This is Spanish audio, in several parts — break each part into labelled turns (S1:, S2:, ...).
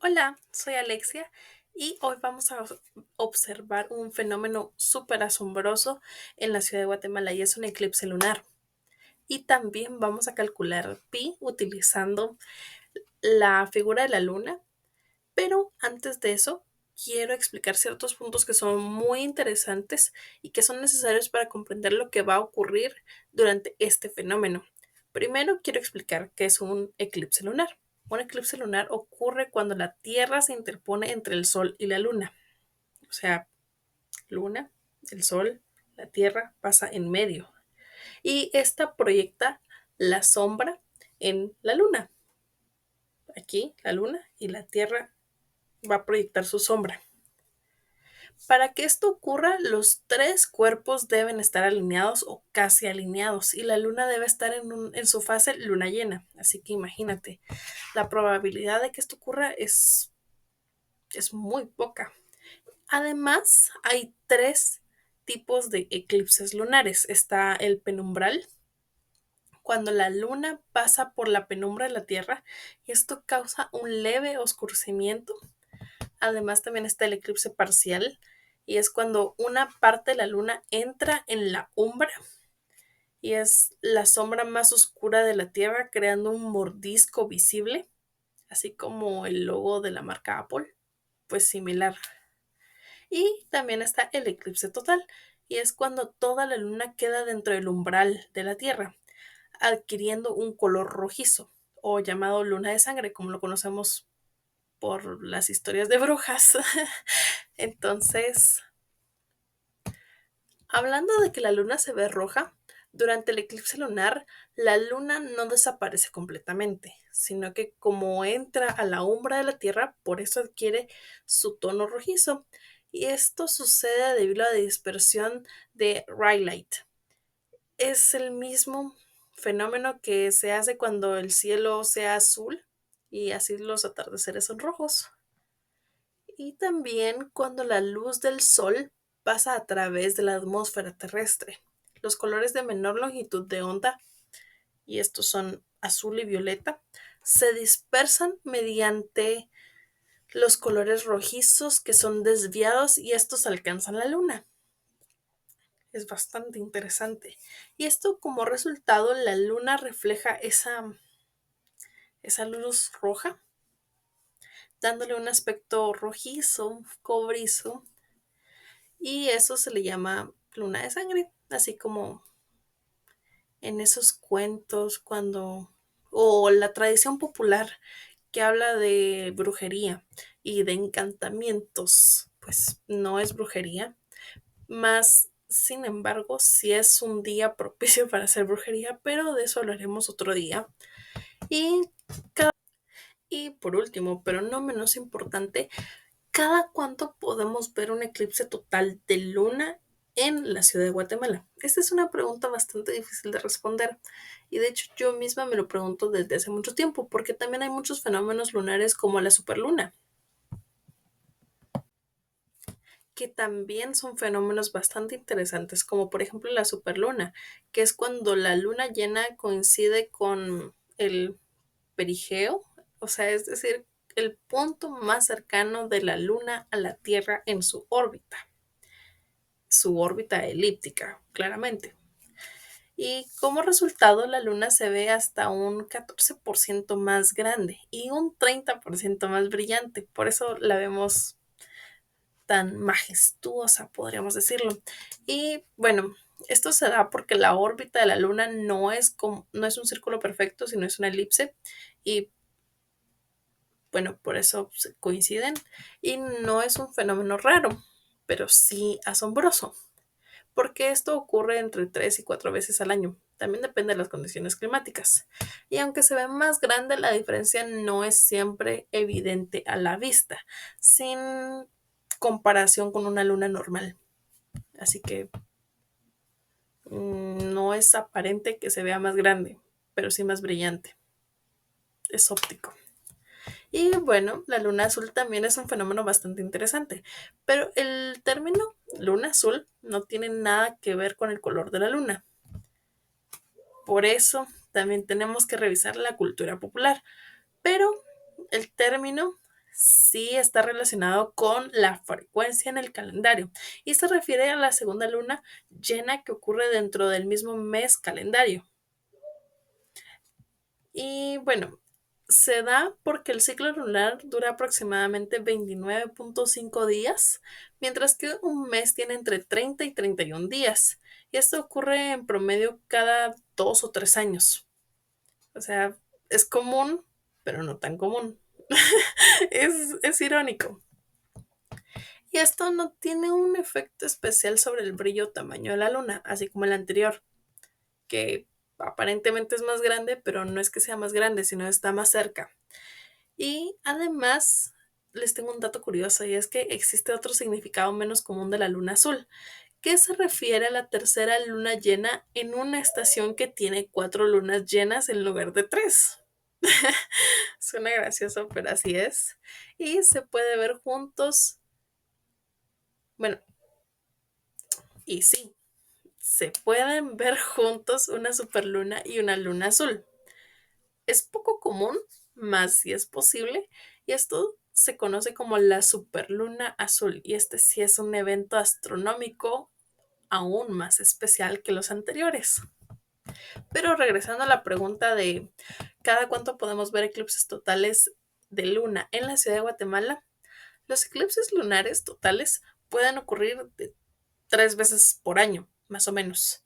S1: Hola, soy Alexia y hoy vamos a observar un fenómeno súper asombroso en la ciudad de Guatemala y es un eclipse lunar. Y también vamos a calcular pi utilizando la figura de la luna, pero antes de eso quiero explicar ciertos puntos que son muy interesantes y que son necesarios para comprender lo que va a ocurrir durante este fenómeno. Primero quiero explicar qué es un eclipse lunar. Un eclipse lunar ocurre cuando la Tierra se interpone entre el Sol y la Luna. O sea, Luna, el Sol, la Tierra pasa en medio. Y esta proyecta la sombra en la Luna. Aquí la Luna y la Tierra va a proyectar su sombra. Para que esto ocurra, los tres cuerpos deben estar alineados o casi alineados y la luna debe estar en su fase luna llena. Así que imagínate, la probabilidad de que esto ocurra es muy poca. Además, hay tres tipos de eclipses lunares. Está el penumbral, cuando la luna pasa por la penumbra de la Tierra y esto causa un leve oscurecimiento. Además, también está el eclipse parcial y es cuando una parte de la luna entra en la umbra y es la sombra más oscura de la Tierra, creando un mordisco visible, así como el logo de la marca Apple, pues similar. Y también está el eclipse total, y es cuando toda la luna queda dentro del umbral de la Tierra, adquiriendo un color rojizo, o llamado luna de sangre, como lo conocemos por las historias de brujas. Entonces, hablando de que la luna se ve roja, durante el eclipse lunar, la luna no desaparece completamente, sino que como entra a la umbra de la Tierra, por eso adquiere su tono rojizo. Y esto sucede debido a la dispersión de Rayleigh. Es el mismo fenómeno que se hace cuando el cielo sea azul y así los atardeceres son rojos. Y también cuando la luz del sol pasa a través de la atmósfera terrestre. Los colores de menor longitud de onda, y estos son azul y violeta, se dispersan mediante los colores rojizos que son desviados y estos alcanzan la luna. Es bastante interesante. Y esto como resultado, la luna refleja esa luz roja, dándole un aspecto rojizo, cobrizo, y eso se le llama luna de sangre, así como en esos cuentos o la tradición popular que habla de brujería y de encantamientos, pues no es brujería, más sin embargo, sí es un día propicio para hacer brujería, pero de eso hablaremos otro día. Y, y por último, pero no menos importante, ¿cada cuánto podemos ver un eclipse total de luna en la ciudad de Guatemala? Esta es una pregunta bastante difícil de responder y de hecho yo misma me lo pregunto desde hace mucho tiempo porque también hay muchos fenómenos lunares como la superluna, que también son fenómenos bastante interesantes, como por ejemplo la superluna, que es cuando la luna llena coincide con el perigeo, o sea, es decir, el punto más cercano de la luna a la Tierra en su órbita elíptica, claramente. Y como resultado, la luna se ve hasta un 14% más grande y un 30% más brillante. Por eso la vemos tan majestuosa, podríamos decirlo. Y bueno, esto se da porque la órbita de la luna no es un círculo perfecto, sino es una elipse. Y bueno, por eso coinciden. Y no es un fenómeno raro, pero sí asombroso, porque esto ocurre entre 3 y 4 veces al año. También depende de las condiciones climáticas. Y aunque se ve más grande, la diferencia no es siempre evidente a la vista, sin comparación con una luna normal. Así que no es aparente que se vea más grande, pero sí más brillante. Es óptico. Y bueno, la luna azul también es un fenómeno bastante interesante, pero el término luna azul no tiene nada que ver con el color de la luna. Por eso también tenemos que revisar la cultura popular. Pero el término Sí está relacionado con la frecuencia en el calendario y se refiere a la segunda luna llena que ocurre dentro del mismo mes calendario. Y bueno, se da porque el ciclo lunar dura aproximadamente 29.5 días, mientras que un mes tiene entre 30 y 31 días. Y esto ocurre en promedio cada 2 o 3 años. O sea, es común, pero no tan común. Es irónico. Y esto no tiene un efecto especial sobre el brillo o tamaño de la luna, así como el anterior, que aparentemente es más grande, pero no es que sea más grande, sino está más cerca. Y además, les tengo un dato curioso y es que existe otro significado menos común de la luna azul, que se refiere a la tercera luna llena en una estación que tiene 4 lunas llenas en lugar de 3. Suena gracioso, pero así es. Y se puede ver juntos. Bueno, y sí, se pueden ver juntos una superluna y una luna azul. Es poco común, más si es posible, y esto se conoce como la superluna azul, y este sí es un evento astronómico aún más especial que los anteriores. Pero regresando a la pregunta de cada cuánto podemos ver eclipses totales de luna en la ciudad de Guatemala, los eclipses lunares totales pueden ocurrir de 3 veces por año, más o menos,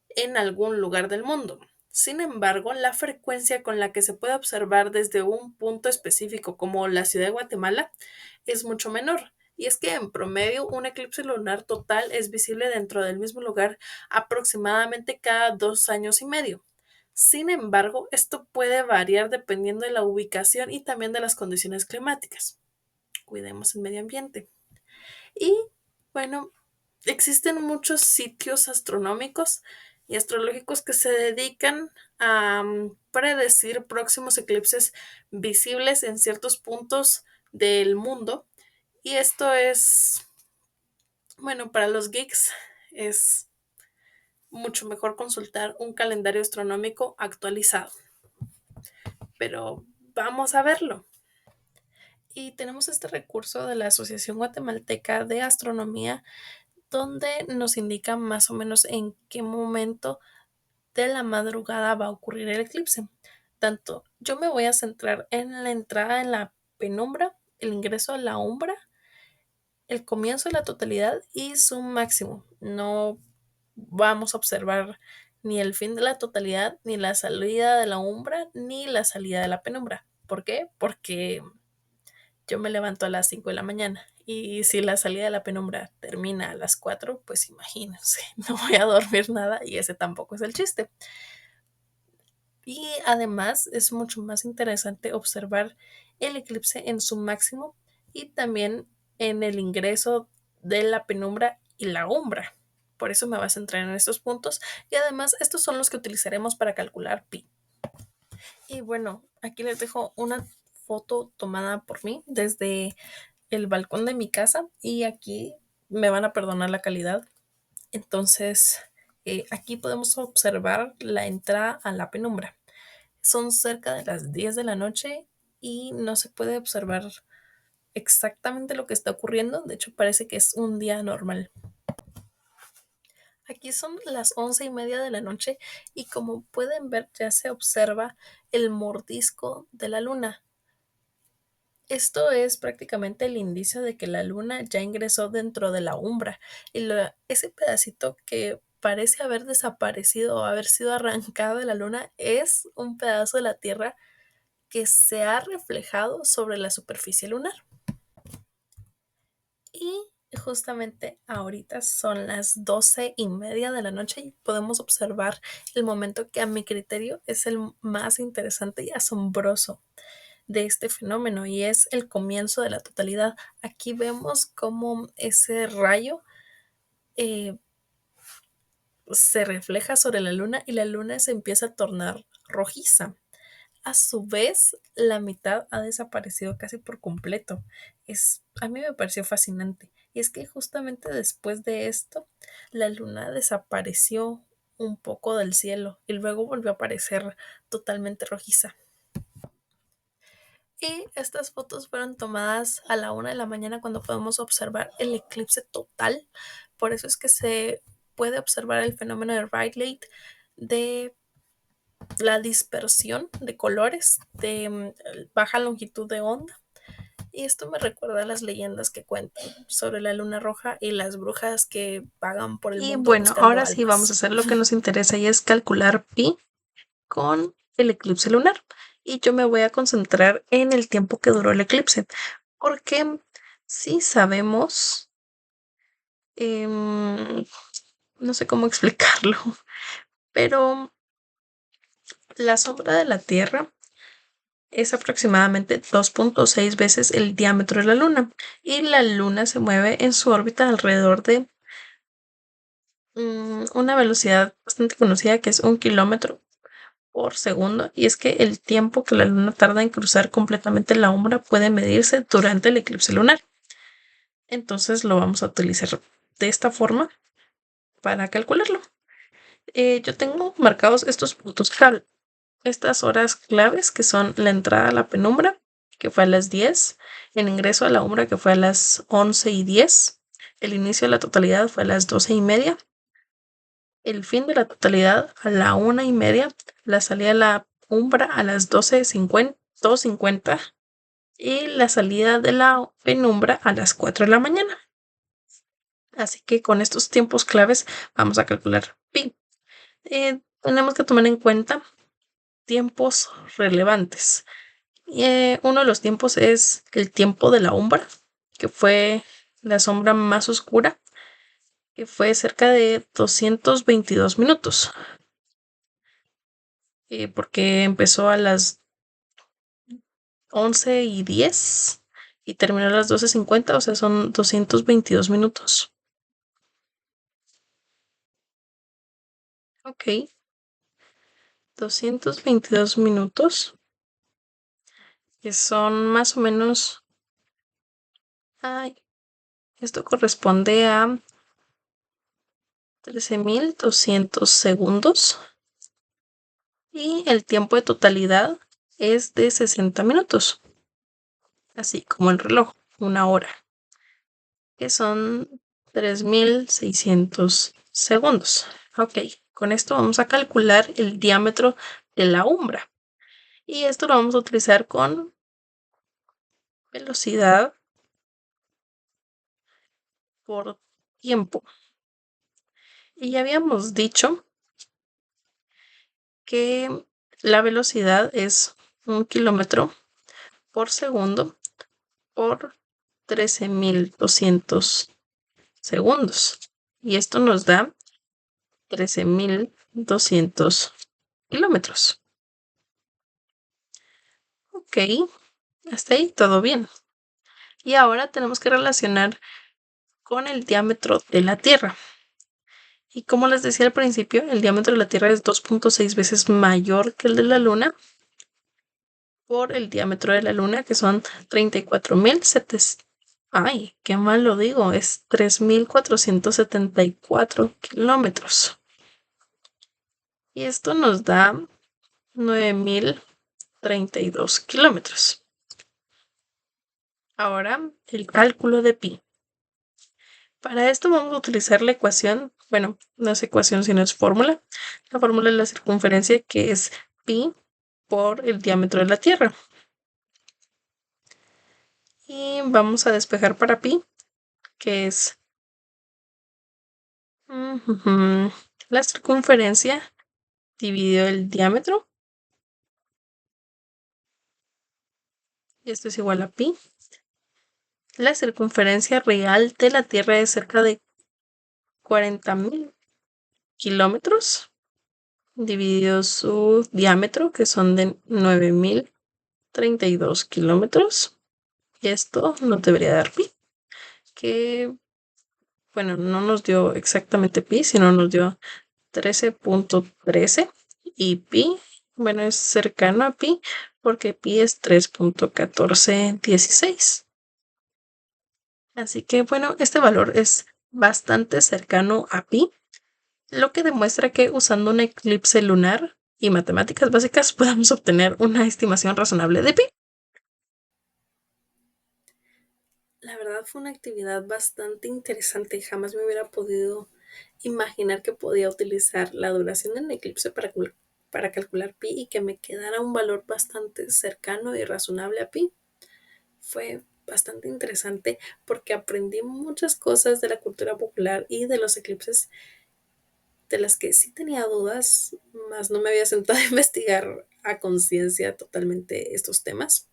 S1: en algún lugar del mundo. Sin embargo, la frecuencia con la que se puede observar desde un punto específico como la ciudad de Guatemala es mucho menor. Y es que en promedio un eclipse lunar total es visible dentro del mismo lugar aproximadamente cada 2 años y medio. Sin embargo, esto puede variar dependiendo de la ubicación y también de las condiciones climáticas. Cuidemos el medio ambiente. Y bueno, existen muchos sitios astronómicos y astrológicos que se dedican a predecir próximos eclipses visibles en ciertos puntos del mundo. Y esto es, bueno, para los geeks es mucho mejor consultar un calendario astronómico actualizado. Pero vamos a verlo. Y tenemos este recurso de la Asociación Guatemalteca de Astronomía donde nos indica más o menos en qué momento de la madrugada va a ocurrir el eclipse. Tanto yo me voy a centrar en la entrada en la penumbra, el ingreso a la umbra, el comienzo de la totalidad y su máximo. No vamos a observar ni el fin de la totalidad, ni la salida de la umbra, ni la salida de la penumbra. ¿Por qué? Porque yo me levanto a las 5 de la mañana y si la salida de la penumbra termina a las 4, pues imagínense, no voy a dormir nada y ese tampoco es el chiste. Y además es mucho más interesante observar el eclipse en su máximo y también en el ingreso de la penumbra y la umbra. Por eso me voy a centrar en estos puntos y además estos son los que utilizaremos para calcular pi. Y bueno, aquí les dejo una foto tomada por mí desde el balcón de mi casa y aquí me van a perdonar la calidad. Entonces, aquí podemos observar la entrada a la penumbra. Son cerca de las 10 de la noche y no se puede observar exactamente lo que está ocurriendo. De hecho, parece que es un día normal. Aquí son las 11:30 de la noche y como pueden ver ya se observa el mordisco de la luna. Esto es prácticamente el indicio de que la luna ya ingresó dentro de la umbra y ese pedacito que parece haber desaparecido o haber sido arrancado de la luna es un pedazo de la Tierra que se ha reflejado sobre la superficie lunar. Y justamente ahorita son las 12:30 de la noche y podemos observar el momento que a mi criterio es el más interesante y asombroso de este fenómeno y es el comienzo de la totalidad. Aquí vemos cómo ese rayo eh, se refleja sobre la luna y la luna se empieza a tornar rojiza. A su vez, la mitad ha desaparecido casi por completo. A mí me pareció fascinante. Y es que justamente después de esto, la luna desapareció un poco del cielo y luego volvió a aparecer totalmente rojiza. Y estas fotos fueron tomadas a la 1 de la mañana cuando podemos observar el eclipse total. Por eso es que se puede observar el fenómeno de Rayleigh, de la dispersión de colores, de baja longitud de onda. Y esto me recuerda a las leyendas que cuentan sobre la luna roja y las brujas que vagan por el
S2: Y
S1: mundo
S2: bueno,
S1: buscando
S2: ahora sí vamos a
S1: almas.
S2: hacer lo que nos interesa y es calcular pi con el eclipse lunar. Y yo me voy a concentrar en el tiempo que duró el eclipse, porque sí sabemos, no sé cómo explicarlo, pero la sombra de la Tierra es aproximadamente 2.6 veces el diámetro de la Luna y la Luna se mueve en su órbita alrededor de una velocidad bastante conocida que es 1 kilómetro por segundo, y es que el tiempo que la Luna tarda en cruzar completamente la umbra puede medirse durante el eclipse lunar. Entonces lo vamos a utilizar de esta forma para calcularlo. Yo tengo marcados estos puntos estas horas claves, que son la entrada a la penumbra, que fue a las 10, el ingreso a la umbra, que fue a las 11:10, el inicio de la totalidad fue a las 12:30, el fin de la totalidad a la 1:30, la salida a la umbra a las 2:50 y la salida de la penumbra a las 4 de la mañana. Así que con estos tiempos claves vamos a calcular pi. Tenemos que tomar en cuenta tiempos relevantes. Uno de los tiempos es el tiempo de la umbra, que fue la sombra más oscura, que fue cerca de 222 minutos, porque empezó a las 11:10 y terminó a las 12:50, o sea, son 222 minutos. Ok, 222 minutos, que son más o menos, ay, esto corresponde a 13.200 segundos y el tiempo de totalidad es de 60 minutos, así como el reloj, una hora, que son 3.600 segundos. Ok, con esto vamos a calcular el diámetro de la umbra y esto lo vamos a utilizar con velocidad por tiempo. Y ya habíamos dicho que la velocidad es 1 kilómetro por segundo por 13.200 segundos. Y esto nos da 13.200 kilómetros. Ok, hasta ahí todo bien. Y ahora tenemos que relacionar con el diámetro de la Tierra. Y como les decía al principio, el diámetro de la Tierra es 2.6 veces mayor que el de la Luna por el diámetro de la Luna, que son 34.700. Ay, qué mal lo digo, es 3.474 kilómetros. Y esto nos da 9.032 kilómetros. Ahora, el cálculo de pi. Para esto vamos a utilizar la ecuación, bueno, no es ecuación, sino es fórmula. La fórmula de la circunferencia, que es pi por el diámetro de la Tierra. Y vamos a despejar para pi, que es la circunferencia dividido el diámetro. Y esto es igual a pi. La circunferencia real de la Tierra es cerca de 40.000 kilómetros, dividido su diámetro, que son de 9.032 kilómetros. Y esto nos debería dar pi, que, bueno, no nos dio exactamente pi, sino nos dio 13.13. Y pi, bueno, es cercano a pi porque pi es 3.1416. Así que, bueno, este valor es bastante cercano a pi, lo que demuestra que usando un eclipse lunar y matemáticas básicas podemos obtener una estimación razonable de pi.
S1: La verdad fue una actividad bastante interesante. Jamás me hubiera podido imaginar que podía utilizar la duración del eclipse para calcular pi y que me quedara un valor bastante cercano y razonable a pi. Fue bastante interesante porque aprendí muchas cosas de la cultura popular y de los eclipses de las que sí tenía dudas, más no me había sentado a investigar a conciencia totalmente estos temas.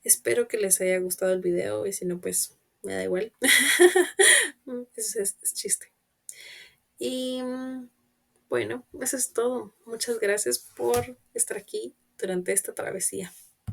S1: Espero que les haya gustado el video y si no, pues me da igual. Es chiste. Y bueno, eso es todo. Muchas gracias por estar aquí durante esta travesía.